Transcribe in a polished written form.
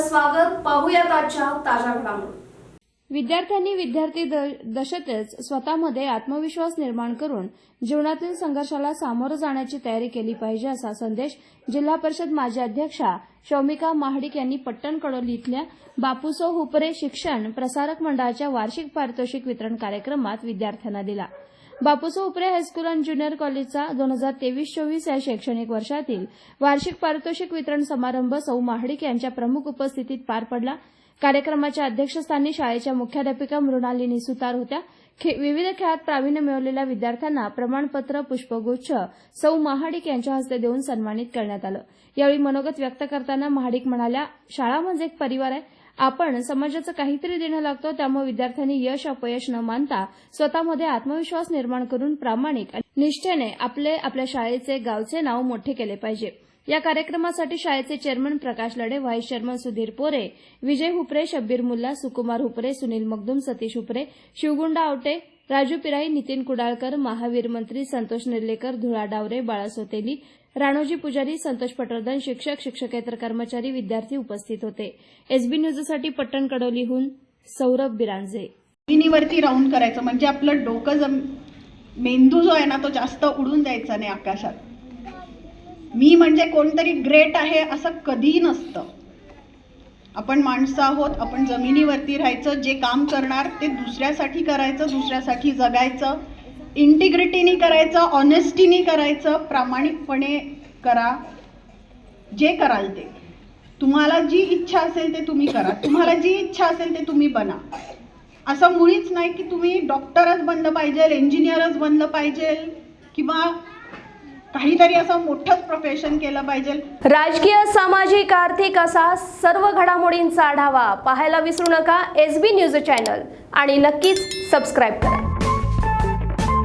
आपलं स्वागत. पाहूयात आजच्या ताज्या घडामोडी. विद्यार्थ्यांनी विद्यार्थी दशेतच स्वतःमध्ये आत्मविश्वास निर्माण करून जीवनातील संघर्षाला सामोरं जाण्याची तयारी केली पाहिजे, असा संदेश जिल्हा परिषद माजी अध्यक्षा शौमिका महाडिक यांनी पट्टण कडोली इथल्या बापूसो हुपरे शिक्षण प्रसारक मंडळाच्या वार्षिक पारितोषिक वितरण कार्यक्रमात विद्यार्थ्यांना दिला. बापूसो हुपरे हायस्कूल आणि ज्युनियर कॉलेजचा 2023-24 या शैक्षणिक वर्षातील वार्षिक पारितोषिक वितरण समारंभ सौ महाडिक यांच्या प्रमुख उपस्थितीत पार पडला. कार्यक्रमाच्या अध्यक्षस्थानी शाळेच्या मुख्याध्यापिका मृणालिनी सुतार होत्या. विविध खेळात प्रावीण्य मिळवलेल्या विद्यार्थ्यांना प्रमाणपत्र, पुष्पगुच्छ सौ महाडिक यांच्या हस्ते देऊन सन्मानित करण्यात आलं. यावेळी मनोगत व्यक्त करताना महाडिक म्हणाल्या, शाळा म्हणजे एक परिवार आहे. आपण समाजाचं काहीतरी देणं लागतो. त्यामुळे विद्यार्थ्यांनी यश अपयश न मानता स्वतःमध्ये आत्मविश्वास निर्माण करून प्रामाणिक निष्ठेने आपल्या शाळेचे गावचे नाव मोठे केले पाहिजे. या कार्यक्रमासाठी शाळेचे चेअरमन प्रकाश लढे, व्हाईस चेअरमन सुधीर पोरे, विजय हुपरे, शब्बीर मुल्ला, सुकुमार हुपरे, सुनील मगदूम, सतीश हुपरे, शिवगुंडा आवटे, राजू पिराई, नितीन कुडाळकर, महावीर मंत्री, संतोष निर्लेकर, धुळा डावरे, बाळा सोतेली, राणोजी पुजारी, संतोष पटवर्धन, शिक्षक, शिक्षकेतर कर्मचारी, विद्यार्थी उपस्थित होते. एसबी न्यूजसाठी पट्टण कडोलीहून सौरभ बिरांजे. जमिनीवरती राऊंड करायचं म्हणजे आपलं डोकं मेंदू जो आहे ना तो जास्त उडून द्यायचा नाही आकाशात. मी म्हणजे कोणतरी ग्रेट आहे असं कधीही नसतं. आपण माणसं आहोत, आपण जमिनीवरती राहायचं, जे काम करणार ते दुसऱ्यासाठी करायचं, दुसऱ्यासाठी जगायचं, इंटिग्रिटीनी करायचं, ऑनेस्टीनी करायचं, प्रामाणिकपणे करा. जे कराल ते तुम्हाला जी इच्छा असेल ते तुम्ही करा, तुम्हाला जी इच्छा असेल ते तुम्ही बना. असं मुळीच नाही की तुम्ही डॉक्टरच बनलं पाहिजे, इंजिनियरच बनलं पाहिजे किंवा काहीतरी असं मोठंच प्रोफेशन केलं पाहिजे. राजकीय, सामाजिक, आर्थिक असा सर्व घडामोडींचा आढावा पाहायला विसरू नका एसबी न्यूज चॅनल आणि नक्कीच सबस्क्राईब करा.